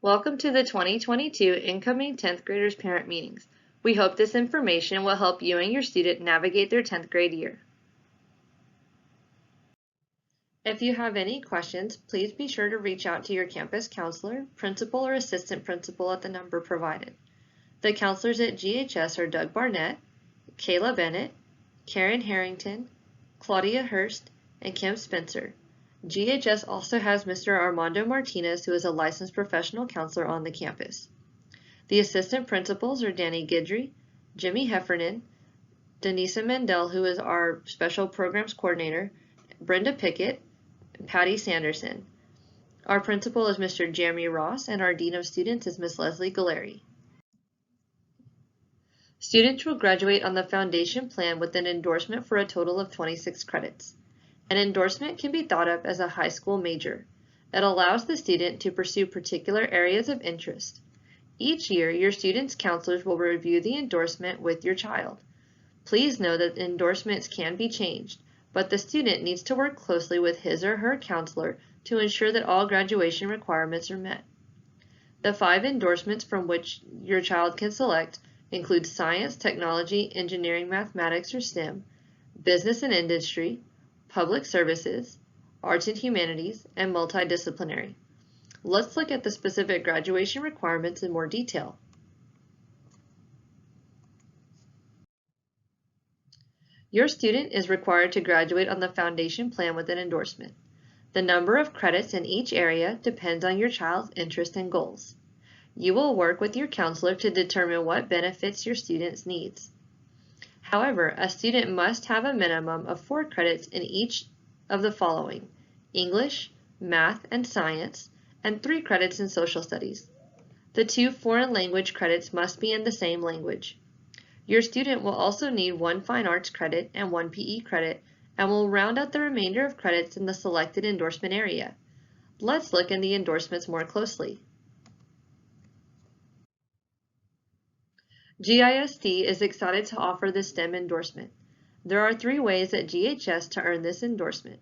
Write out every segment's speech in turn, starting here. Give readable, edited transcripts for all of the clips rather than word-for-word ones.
Welcome to the 2022 Incoming 10th Graders Parent Meetings. We hope this information will help you and your student navigate their 10th grade year. If you have any questions, please be sure to reach out to your campus counselor, principal, or assistant principal at the number provided. The counselors at GHS are Doug Barnett, Kayla Bennett, Karen Harrington, Claudia Hurst, and Kim Spencer. GHS also has Mr. Armando Martinez, who is a licensed professional counselor on the campus. The assistant principals are Danny Guidry, Jimmy Heffernan, Denisa Mandel, who is our special programs coordinator, Brenda Pickett, and Patty Sanderson. Our principal is Mr. Jeremy Ross, and our dean of students is Ms. Leslie Galleri. Students will graduate on the foundation plan with an endorsement for a total of 26 credits. An endorsement can be thought of as a high school major. It allows the student to pursue particular areas of interest. Each year, your student's counselors will review the endorsement with your child. Please know that endorsements can be changed, but the student needs to work closely with his or her counselor to ensure that all graduation requirements are met. The 5 endorsements from which your child can select include science, technology, engineering, mathematics, or STEM, business and industry, public services, arts and humanities, and multidisciplinary. Let's look at the specific graduation requirements in more detail. Your student is required to graduate on the foundation plan with an endorsement. The number of credits in each area depends on your child's interests and goals. You will work with your counselor to determine what benefits your student's needs. However, a student must have a minimum of 4 credits in each of the following: English, math, and science, and 3 credits in social studies. The 2 foreign language credits must be in the same language. Your student will also need 1 fine arts credit and 1 PE credit, and will round out the remainder of credits in the selected endorsement area. Let's look in the endorsements more closely. GISD is excited to offer the STEM endorsement. There are 3 ways at GHS to earn this endorsement: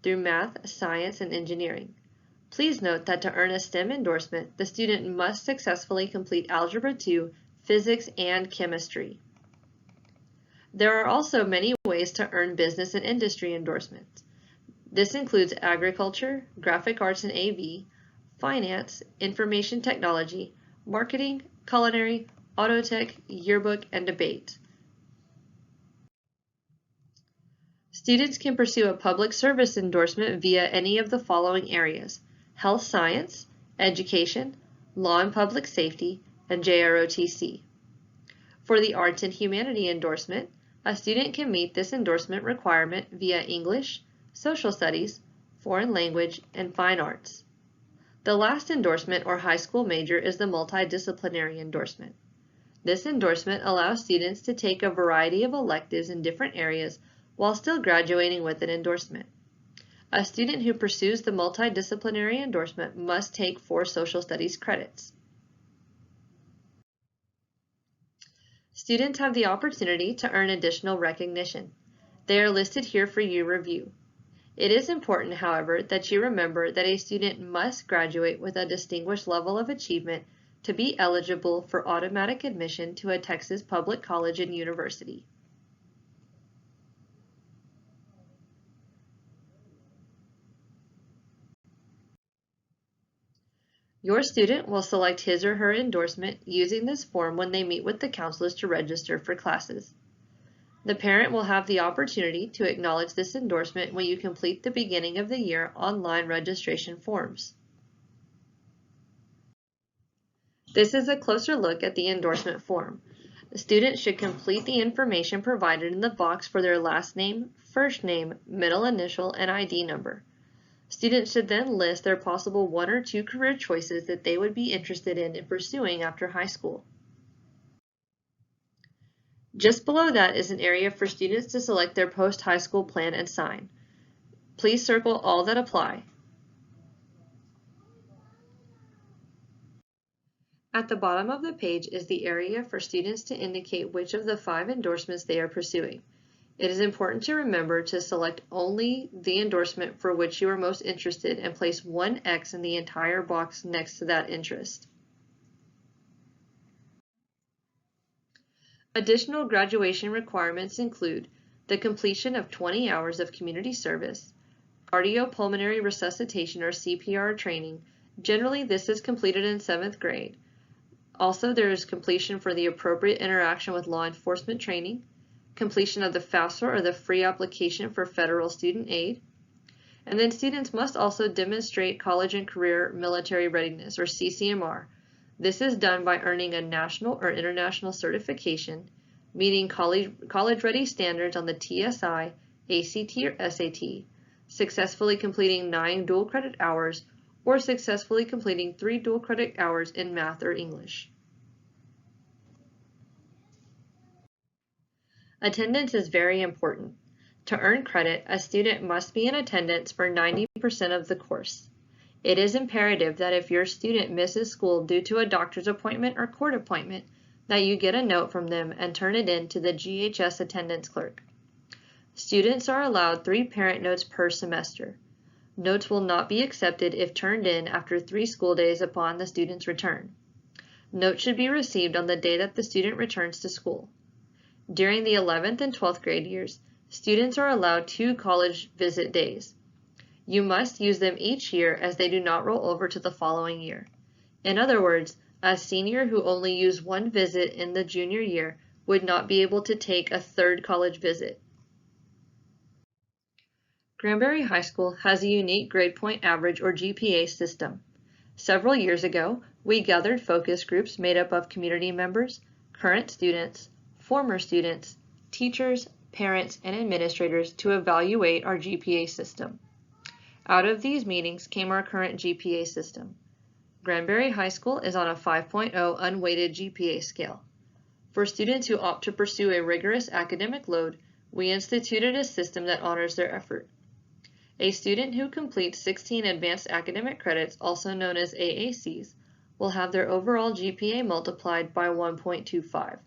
through math, science, and engineering. Please note that to earn a STEM endorsement, the student must successfully complete Algebra 2, Physics, and Chemistry. There are also many ways to earn business and industry endorsements. This includes agriculture, graphic arts and AV, finance, information technology, marketing, culinary, auto tech, yearbook, and debate. Students can pursue a public service endorsement via any of the following areas: health science, education, law and public safety, and JROTC. For the arts and humanity endorsement, a student can meet this endorsement requirement via English, social studies, foreign language, and fine arts. The last endorsement or high school major is the multidisciplinary endorsement. This endorsement allows students to take a variety of electives in different areas while still graduating with an endorsement. A student who pursues the multidisciplinary endorsement must take 4 social studies credits. Students have the opportunity to earn additional recognition. They are listed here for your review. It is important, however, that you remember that a student must graduate with a distinguished level of achievement to be eligible for automatic admission to a Texas public college and university. Your student will select his or her endorsement using this form when they meet with the counselors to register for classes. The parent will have the opportunity to acknowledge this endorsement when you complete the beginning of the year online registration forms. This is a closer look at the endorsement form. The student should complete the information provided in the box for their last name, first name, middle initial, and ID number. Students should then list their possible 1 or 2 career choices that they would be interested in pursuing after high school. Just below that is an area for students to select their post-high school plan and sign. Please circle all that apply. At the bottom of the page is the area for students to indicate which of the 5 endorsements they are pursuing. It is important to remember to select only the endorsement for which you are most interested and place one X in the entire box next to that interest. Additional graduation requirements include the completion of 20 hours of community service, cardiopulmonary resuscitation or CPR training. Generally, this is completed in 7th grade. Also, there is completion for the appropriate interaction with law enforcement training, completion of the FAFSA or the free application for federal student aid, and then students must also demonstrate college and career military readiness or CCMR. This is done by earning a national or international certification, meeting college-ready standards on the TSI, ACT, or SAT, successfully completing 9 dual credit hours, or successfully completing 3 dual credit hours in math or English. Attendance is very important. To earn credit, a student must be in attendance for 90% of the course. It is imperative that if your student misses school due to a doctor's appointment or court appointment, that you get a note from them and turn it in to the GHS attendance clerk. Students are allowed 3 parent notes per semester. Notes will not be accepted if turned in after 3 school days upon the student's return. Notes should be received on the day that the student returns to school. During the 11th and 12th grade years, students are allowed 2 college visit days. You must use them each year as they do not roll over to the following year. In other words, a senior who only used 1 visit in the junior year would not be able to take a 3rd college visit. Granbury High School has a unique grade point average or GPA system. Several years ago, we gathered focus groups made up of community members, current students, former students, teachers, parents, and administrators to evaluate our GPA system. Out of these meetings came our current GPA system. Granbury High School is on a 5.0 unweighted GPA scale. For students who opt to pursue a rigorous academic load, we instituted a system that honors their effort. A student who completes 16 advanced academic credits, also known as AACs, will have their overall GPA multiplied by 1.25.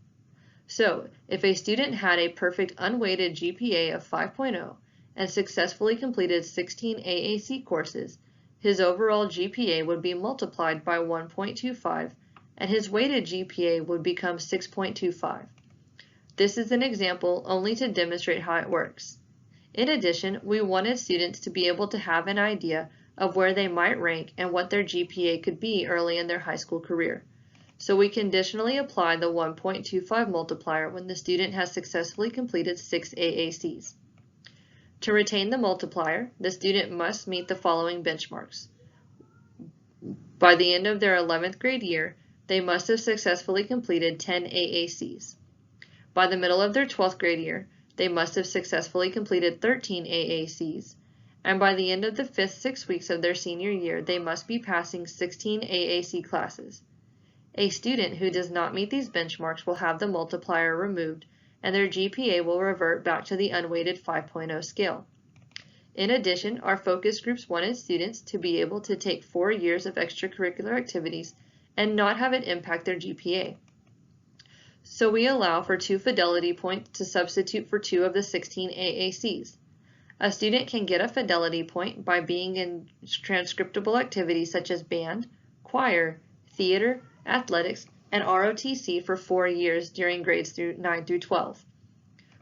So, if a student had a perfect unweighted GPA of 5.0 and successfully completed 16 AAC courses, his overall GPA would be multiplied by 1.25 and his weighted GPA would become 6.25. This is an example only to demonstrate how it works. In addition, we wanted students to be able to have an idea of where they might rank and what their GPA could be early in their high school career. So we conditionally apply the 1.25 multiplier when the student has successfully completed 6 AACs. To retain the multiplier, the student must meet the following benchmarks. By the end of their 11th grade year, they must have successfully completed 10 AACs. By the middle of their 12th grade year, they must have successfully completed 13 AACs. And by the end of the 5th 6 weeks of their senior year, they must be passing 16 AAC classes. A student who does not meet these benchmarks will have the multiplier removed, and their GPA will revert back to the unweighted 5.0 scale. In addition, our focus groups wanted students to be able to take 4 years of extracurricular activities and not have it impact their GPA. So we allow for 2 fidelity points to substitute for 2 of the 16 AACs. A student can get a fidelity point by being in transcriptable activities such as band, choir, theater, athletics, and ROTC for 4 years during grades 9 through 12.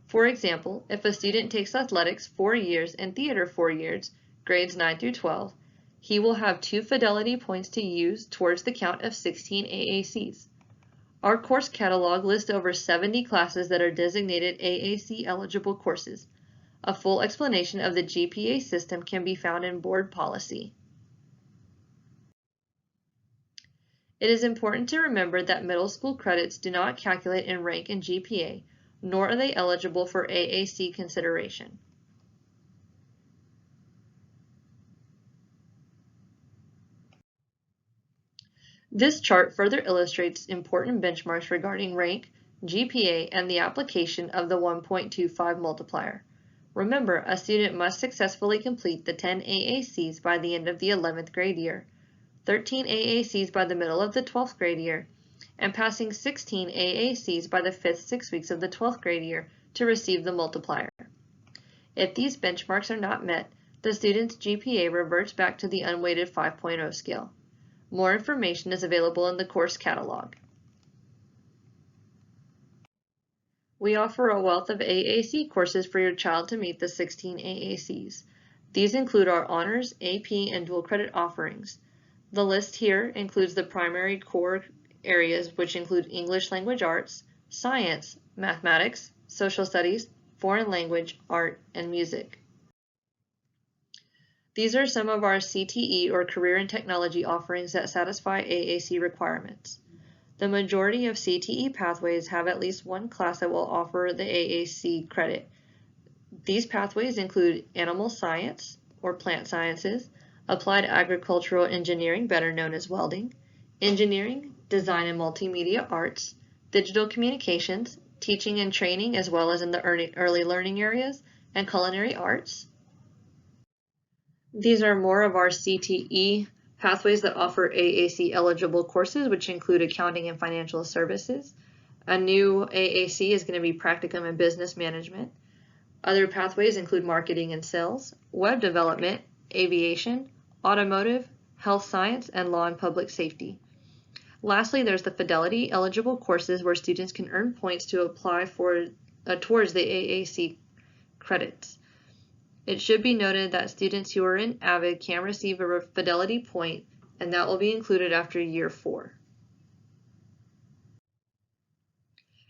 For example, if a student takes athletics 4 years and theater 4 years, grades 9 through 12, he will have 2 fidelity points to use towards the count of 16 AACs. Our course catalog lists over 70 classes that are designated AAC eligible courses. A full explanation of the GPA system can be found in board policy. It is important to remember that middle school credits do not calculate in rank and GPA, nor are they eligible for AAC consideration. This chart further illustrates important benchmarks regarding rank, GPA, and the application of the 1.25 multiplier. Remember, a student must successfully complete the 10 AACs by the end of the 11th grade year, 13 AACs by the middle of the 12th grade year, and passing 16 AACs by the 5th 6 weeks of the 12th grade year to receive the multiplier. If these benchmarks are not met, the student's GPA reverts back to the unweighted 5.0 scale. More information is available in the course catalog. We offer a wealth of AAC courses for your child to meet the 16 AACs. These include our honors, AP, and dual credit offerings. The list here includes the primary core areas, which include English language arts, science, mathematics, social studies, foreign language, art, and music. These are some of our CTE or career and technology offerings that satisfy AAC requirements. The majority of CTE pathways have at least one class that will offer the AAC credit. These pathways include animal science or plant sciences, applied agricultural engineering, better known as welding, engineering, design and multimedia arts, digital communications, teaching and training as well as in the early learning areas, and culinary arts. These are more of our CTE pathways that offer AAC eligible courses, which include accounting and financial services. A new AAC is going to be practicum and business management. Other pathways include marketing and sales, web development, aviation, automotive, health science, and law and public safety. Lastly, there's the Fidelity eligible courses where students can earn points to apply towards the AAC credits. It should be noted that students who are in AVID can receive a Fidelity point, and that will be included after year 4.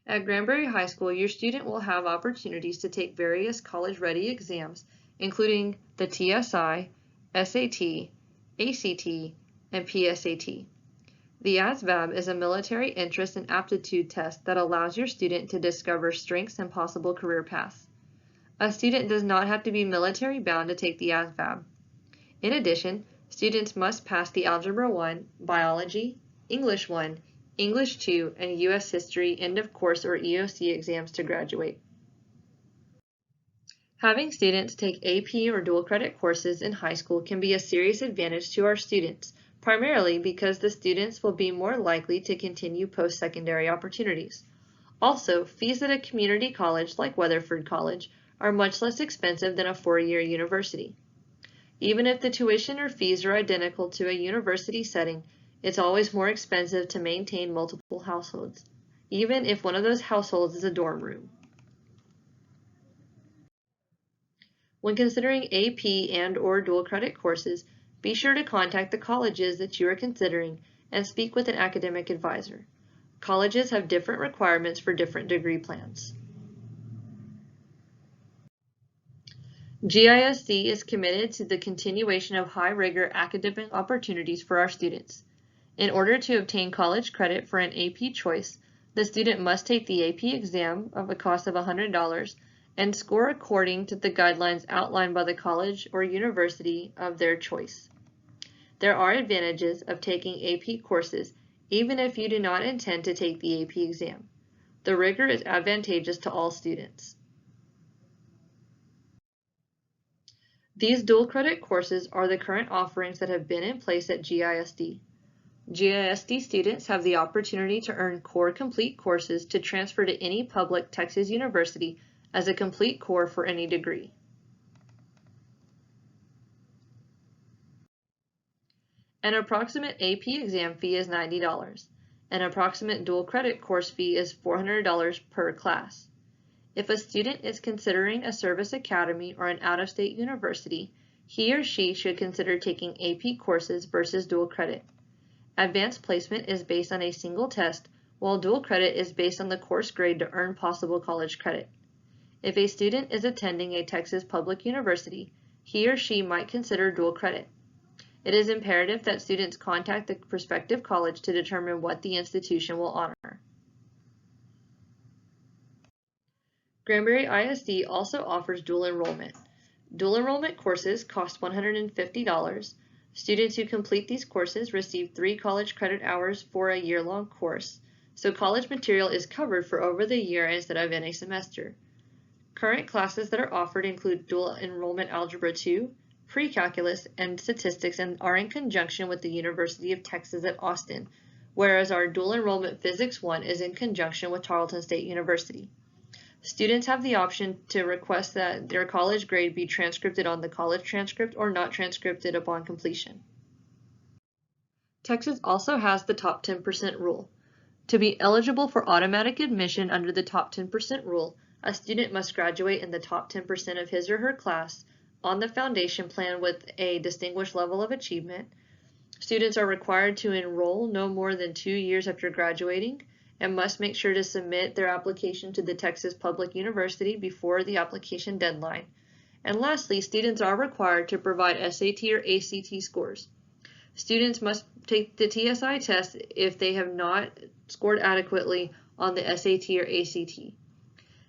At Granbury High School, your student will have opportunities to take various college-ready exams, including the TSI, SAT, ACT, and PSAT. The ASVAB is a military interest and aptitude test that allows your student to discover strengths and possible career paths. A student does not have to be military bound to take the ASVAB. In addition, students must pass the Algebra 1, Biology, English 1, English 2, and U.S. History end of course or EOC exams to graduate. Having students take AP or dual credit courses in high school can be a serious advantage to our students, primarily because the students will be more likely to continue post-secondary opportunities. Also, fees at a community college like Weatherford College are much less expensive than a 4-year university. Even if the tuition or fees are identical to a university setting, it's always more expensive to maintain multiple households, even if one of those households is a dorm room. When considering AP and/or dual credit courses, be sure to contact the colleges that you are considering and speak with an academic advisor. Colleges have different requirements for different degree plans. GISD is committed to the continuation of high-rigor academic opportunities for our students. In order to obtain college credit for an AP choice, the student must take the AP exam of a cost of $100 and score according to the guidelines outlined by the college or university of their choice. There are advantages of taking AP courses even if you do not intend to take the AP exam. The rigor is advantageous to all students. These dual credit courses are the current offerings that have been in place at GISD. GISD students have the opportunity to earn core complete courses to transfer to any public Texas university as a complete core for any degree. An approximate AP exam fee is $90. An approximate dual credit course fee is $400 per class. If a student is considering a service academy or an out-of-state university, he or she should consider taking AP courses versus dual credit. Advanced placement is based on a single test, while dual credit is based on the course grade to earn possible college credit. If a student is attending a Texas public university, he or she might consider dual credit. It is imperative that students contact the prospective college to determine what the institution will honor. Granbury ISD also offers dual enrollment. Dual enrollment courses cost $150. Students who complete these courses receive 3 college credit hours for a year-long course, so college material is covered for over the year instead of in a semester. Current classes that are offered include dual enrollment Algebra 2, Pre-Calculus, and Statistics and are in conjunction with the University of Texas at Austin, whereas our dual enrollment Physics 1 is in conjunction with Tarleton State University. Students have the option to request that their college grade be transcribed on the college transcript or not transcribed upon completion. Texas also has the top 10% rule. To be eligible for automatic admission under the top 10% rule, a student must graduate in the top 10% of his or her class on the foundation plan with a distinguished level of achievement. Students are required to enroll no more than 2 years after graduating and must make sure to submit their application to the Texas Public University before the application deadline. And lastly, students are required to provide SAT or ACT scores. Students must take the TSI test if they have not scored adequately on the SAT or ACT.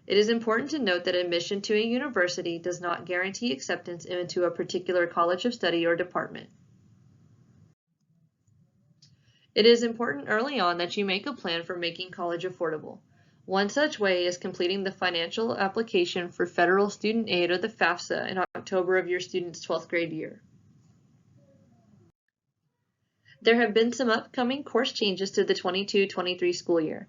It is important to note that admission to a university does not guarantee acceptance into a particular college of study or department. It is important early on that you make a plan for making college affordable. One such way is completing the financial application for federal student aid or the FAFSA in October of your student's 12th grade year. There have been some upcoming course changes to the 22-23 school year.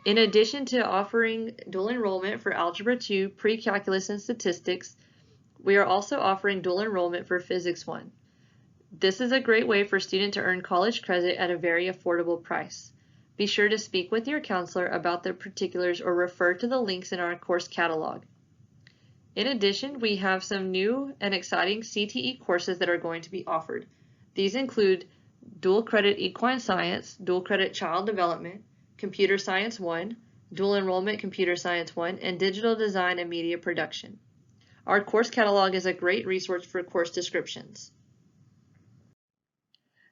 In addition to offering dual enrollment for Algebra 2, Pre-Calculus, and Statistics, we are also offering dual enrollment for Physics 1. This is a great way for students to earn college credit at a very affordable price. Be sure to speak with your counselor about the particulars or refer to the links in our course catalog. In addition, we have some new and exciting CTE courses that are going to be offered. These include Dual Credit Equine Science, Dual Credit Child Development, Computer Science 1, Dual Enrollment Computer Science 1, and Digital Design and Media Production. Our course catalog is a great resource for course descriptions.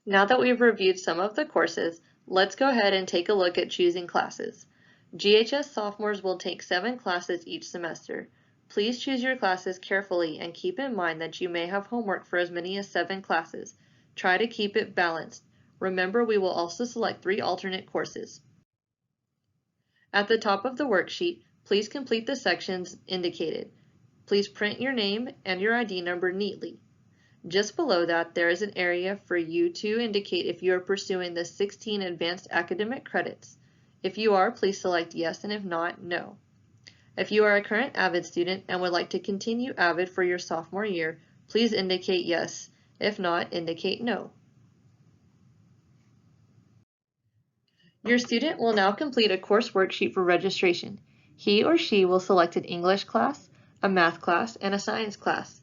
Now that we've reviewed some of the courses, let's go ahead and take a look at choosing classes. GHS sophomores will take 7 classes each semester. Please choose your classes carefully and keep in mind that you may have homework for as many as 7 classes. Try to keep it balanced. Remember, we will also select 3 alternate courses. At the top of the worksheet, please complete the sections indicated. Please print your name and your ID number neatly. Just below that, there is an area for you to indicate if you are pursuing the 16 advanced academic credits. If you are, please select yes, and if not, no. If you are a current AVID student and would like to continue AVID for your sophomore year, please indicate yes. If not, indicate no. Your student will now complete a course worksheet for registration. He or she will select an English class, a math class, and a science class.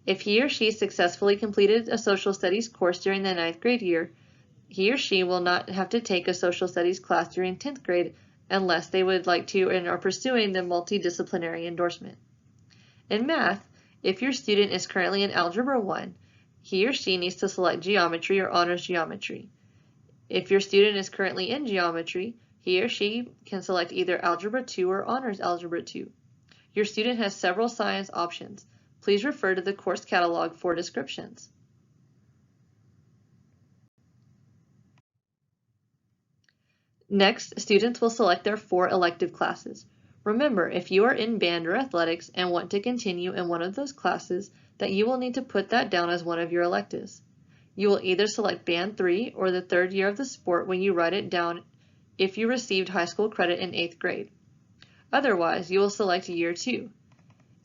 If he or she successfully completed a social studies course during the 9th grade year, he or she will not have to take a social studies class during 10th grade unless they would like to and are pursuing the multidisciplinary endorsement. In math, if your student is currently in Algebra 1, he or she needs to select geometry or honors geometry. If your student is currently in geometry, he or she can select either Algebra 2 or honors Algebra 2. Your student has several science options. Please refer to the course catalog for descriptions. Next, students will select their 4 elective classes. Remember, if you are in band or athletics and want to continue in one of those classes, that you will need to put that down as one of your electives. You will either select Band 3 or the 3rd year of the sport when you write it down if you received high school credit in 8th grade. Otherwise, you will select Year 2.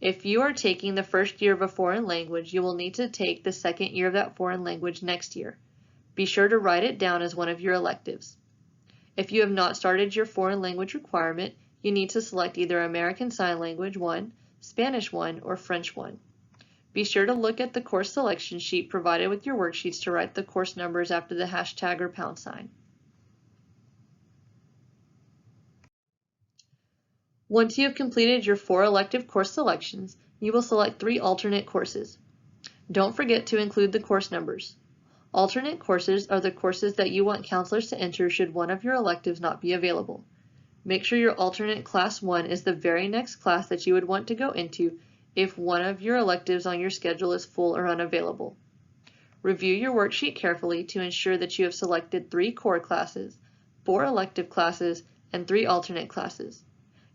If you are taking the 1st year of a foreign language, you will need to take the 2nd year of that foreign language next year. Be sure to write it down as one of your electives. If you have not started your foreign language requirement, you need to select either American Sign Language 1, Spanish 1, or French 1. Be sure to look at the course selection sheet provided with your worksheets to write the course numbers after the hashtag or pound sign. Once you have completed your 4 elective course selections, you will select 3 alternate courses. Don't forget to include the course numbers. Alternate courses are the courses that you want counselors to enter should one of your electives not be available. Make sure your alternate Class 1 is the very next class that you would want to go into if one of your electives on your schedule is full or unavailable. Review your worksheet carefully to ensure that you have selected 3 core classes, 4 elective classes, and 3 alternate classes.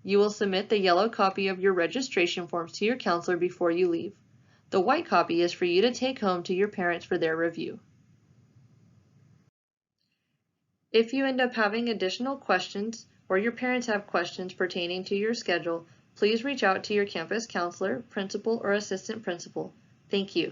You will submit the yellow copy of your registration forms to your counselor before you leave. The white copy is for you to take home to your parents for their review. If you end up having additional questions or your parents have questions pertaining to your schedule, please reach out to your campus counselor, principal, or assistant principal. Thank you.